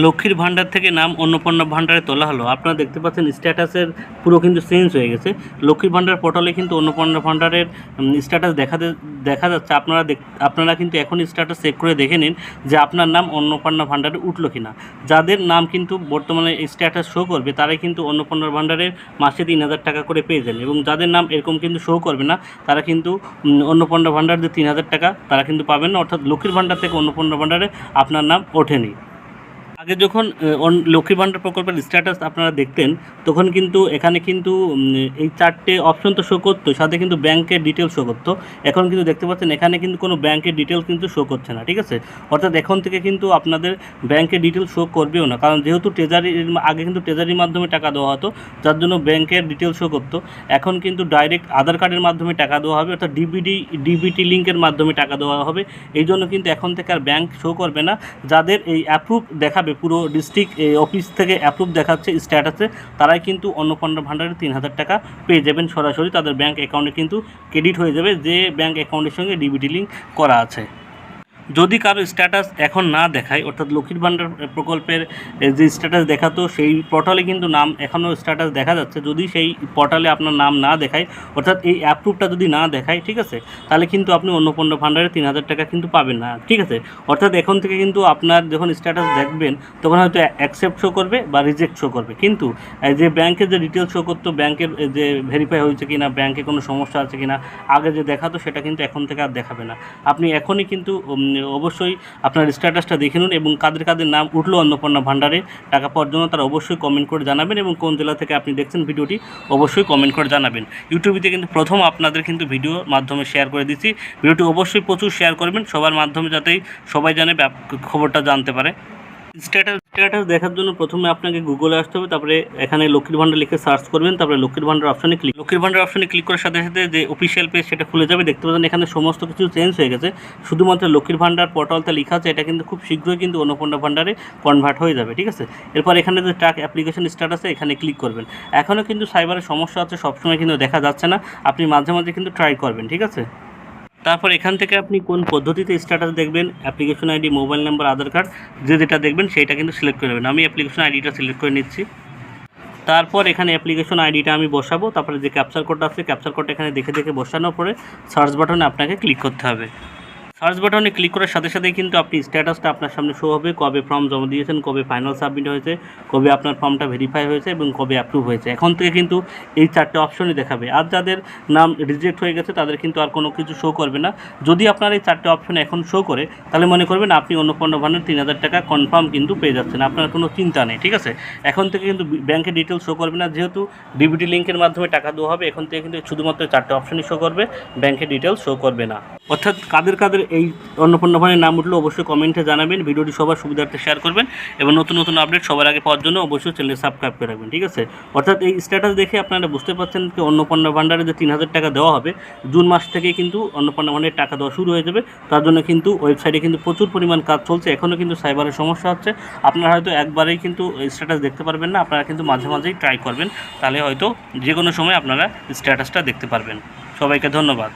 লক্ষ্মীর ভাণ্ডার থেকে নাম অন্নপূর্ণা ভাণ্ডারে তোলা হলো। আপনারা দেখতে পাচ্ছেন স্ট্যাটাসের পুরো কিন্তু চেঞ্জ হয়ে গেছে। লক্ষ্মীর ভাণ্ডার পোর্টালে কিন্তু অন্নপূর্ণা ভাণ্ডারের স্ট্যাটাস দেখা যাচ্ছে। আপনারা কিন্তু এখন স্ট্যাটাস চেক করে দেখে নিন যে আপনার নাম অন্নপূর্ণা ভাণ্ডারে উঠলো কিনা। যাদের নাম কিন্তু বর্তমানে স্ট্যাটাস শো করবে তারাই কিন্তু অন্নপূর্ণা ভাণ্ডারের মাসে 3,000 টাকা করে পেয়ে যান, এবং যাদের নাম এরকম কিন্তু শো করবে না তারা কিন্তু অন্নপূর্ণা ভাণ্ডার যে 3,000 টাকা তারা কিন্তু পাবেন না। অর্থাৎ লক্ষ্মীর ভাণ্ডার থেকে অন্নপূর্ণা ভাণ্ডারে আপনার নাম ওঠেনি। আগে যখন লক্ষ্মী ভাণ্ডার প্রকল্পের স্ট্যাটাস আপনারা দেখতেন তখন কিন্তু এখানে কিন্তু এই 4টে অপশন তো শো করতো, সাথে কিন্তু ব্যাংকের ডিটেলস শো করতো। এখন কিন্তু দেখতে পাচ্ছেন এখানে কিন্তু কোনো ব্যাংকের ডিটেলস কিন্তু শো করছে না, ঠিক আছে। অর্থাৎ এখন থেকে কিন্তু আপনাদের ব্যাংকের ডিটেলস শো করবেও না, কারণ যেহেতু আগে কিন্তু ট্রেজারির মাধ্যমে টাকা দেওয়া হতো, যার জন্য ব্যাংকের ডিটেলস শো করতো। এখন কিন্তু ডাইরেক্ট আধার কার্ডের মাধ্যমে টাকা দেওয়া হবে, অর্থাৎ ডিবিটি লিঙ্কের মাধ্যমে টাকা দেওয়া হবে। এই জন্য কিন্তু এখন থেকে আর ব্যাংক শো করবে না। যাদের এই অ্যাপ্রুভ দেখাবে, পুরো ডিস্ট্রিক্ট অফিস থেকে অ্যাপ্রুভ দেখাচ্ছে স্ট্যাটাসে, তারাই কিন্তু অন্নপূর্ণা ভাণ্ডারে 3,000 টাকা পেয়ে যাবেন। সরাসরি তাদের ব্যাংক অ্যাকাউন্টে কিন্তু ক্রেডিট হয়ে যাবে, যে ব্যাংক অ্যাকাউন্টের সঙ্গে ডিবিটি লিঙ্ক করা আছে। যদি কারো স্ট্যাটাস এখন না দেখায়, অর্থাৎ লক্ষ্মীর ভাণ্ডার প্রকল্পের যে স্ট্যাটাস দেখাতো সেই পোর্টালে কিন্তু নাম এখনও স্ট্যাটাস দেখা যাচ্ছে, যদি সেই পোর্টালে আপনার নাম না দেখায়, অর্থাৎ এই অ্যাপ্রুভটা যদি না দেখায়, ঠিক আছে, তাহলে কিন্তু আপনি অন্নপূর্ণা ভাণ্ডারে 3,000 টাকা কিন্তু পাবেন না, ঠিক আছে। অর্থাৎ এখন থেকে কিন্তু আপনার যখন স্ট্যাটাস দেখবেন তখন হয়তো অ্যাকসেপ্ট শো করবে বা রিজেক্ট শো করবে, কিন্তু যে ব্যাংকের যে ডিটেলস শো করতো, ব্যাংকের যে ভেরিফাই হয়েছে কিনা, ব্যাংকে কোনো সমস্যা আছে কিনা আগে যে দেখাতো, সেটা কিন্তু এখন থেকে আর দেখাবে না। আপনি এখনই কিন্তু অবশ্যই আপনার স্ট্যাটাসটা দেখে নিন, এবং কাদের নাম উঠলো অন্নপূর্ণা ভাণ্ডারে টাকা পাওয়ার জন্য তারা অবশ্যই কমেন্ট করে জানাবেন, এবং কোন জেলা থেকে আপনি দেখছেন ভিডিওটি অবশ্যই কমেন্ট করে জানাবেন। ইউটিউবে কিন্তু প্রথম আপনাদের কিন্তু ভিডিও মাধ্যমে শেয়ার করে দিচ্ছি। ভিডিওটি অবশ্যই প্রচুর শেয়ার করবেন সবার মাধ্যমে, যাতে সবাই জানে, খবরটা জানতে পারে। স্ট্যাটাস দেখার জন্য প্রথমে আপনাকে গুগলে আসতে হবে, তারপরে এখানে লক্ষ্মীর ভাণ্ডার লিখে সার্চ করবেন, তারপরে লক্ষ্মীর ভাণ্ডার অপশনে ক্লিক করার সাথে সাথে যে অফিসিয়াল পেজ সেটা খুলে যাবে। দেখতে পাচ্ছেন এখানে সমস্ত কিছু চেঞ্জ হয়ে গেছে, শুধুমাত্র লক্ষ্মীর ভাণ্ডার পোর্টালতে লেখা আছে, এটা কিন্তু খুব শীঘ্রই কিন্তু অন্নপূর্ণা ভাণ্ডারে কনভার্ট হয়ে যাবে, ঠিক আছে। এরপর এখানে যে ট্র্যাক অ্যাপ্লিকেশন স্ট্যাটাসে এখানে ক্লিক করবেন। এখনও কিন্তু সাইবারের সমস্যা আছে, সবসময় কিন্তু দেখা যাচ্ছে না, আপনি মাঝে মাঝে কিন্তু ট্রাই করবেন, ঠিক আছে। তারপর এখান থেকে আপনি কোন পদ্ধতিতে স্ট্যাটাস দেখবেন, অ্যাপ্লিকেশন আইডি, মোবাইল নাম্বার, আধার কার্ড, যেটা দেখবেন সেইটা কিন্তু সিলেক্ট করে নেবেন। আমি অ্যাপ্লিকেশন আইডিটা সিলেক্ট করে নিচ্ছি। তারপর এখানে অ্যাপ্লিকেশন আইডিটা আমি বসাবো, তারপরে যে ক্যাপচার কোডটা আছে ক্যাপচার কোডটা এখানে দেখে বসানোর পরে সার্চ বাটনে আপনাকে ক্লিক করতে হবে। সার্চ বাটনে ক্লিক করার সাথে সাথেই কিন্তু আপনি স্ট্যাটাসটা আপনার সামনে শো হবে, কবে ফর্ম জমা দিয়েছেন, কবে ফাইনাল সাবমিট হয়েছে, কবে আপনার ফর্মটা ভেরিফাই হয়েছে এবং কবে অ্যাপ্রুভ হয়েছে। এখন থেকে কিন্তু এই 4টে অপশনই দেখাবে। আর যাদের নাম রিজেক্ট হয়ে গেছে তাদের কিন্তু আর কোনো কিছু শো করবে না। যদি আপনার এই 4টে অপশন এখন শো করে, তাহলে মনে করবেন আপনি অন্নপূর্ণা ভাণ্ডার 3,000 টাকা কনফার্ম কিন্তু পেয়ে যাচ্ছেন, আপনার কোনো চিন্তা নেই, ঠিক আছে। এখন থেকে কিন্তু ব্যাংকের ডিটেলস শো করবে না, যেহেতু ডিবিটি লিঙ্কের মাধ্যমে টাকা দেওয়া হবে। এখন থেকে কিন্তু শুধুমাত্র 4টে অপশনই শো করবে, ব্যাংকের ডিটেলস শো করবে না। অর্থাৎ কাদের এই অন্নপূর্ণা ভাণ্ডারের নাম উঠলো অবশ্যই কমেন্টে জানাবেন। ভিডিওটি সবার সুবিধার্থে শেয়ার করবেন, এবং নতুন আপডেট সবার আগে পাওয়ার জন্য অবশ্যই চ্যানেল সাবস্ক্রাইব করে রাখবেন, ঠিক আছে। অর্থাৎ এই স্ট্যাটাস দেখে আপনারা বুঝতে পারছেন যে অন্নপূর্ণা ভাণ্ডারে যে 3,000 টাকা দেওয়া হবে, জুন মাস থেকে কিন্তু অন্নপূর্ণা ভাণ্ডারের টাকা দেওয়া শুরু হয়ে যাবে। তার জন্য কিন্তু ওয়েবসাইটে কিন্তু প্রচুর পরিমাণ কাজ চলছে। এখনও কিন্তু সাইবারের সমস্যা হচ্ছে, আপনারা হয়তো একবারেই কিন্তু স্ট্যাটাস দেখতে পারবেন না, আপনারা কিন্তু মাঝে মাঝেই ট্রাই করবেন, তাহলে হয়তো যে কোনো সময় আপনারা স্ট্যাটাসটা দেখতে পারবেন। সবাইকে ধন্যবাদ।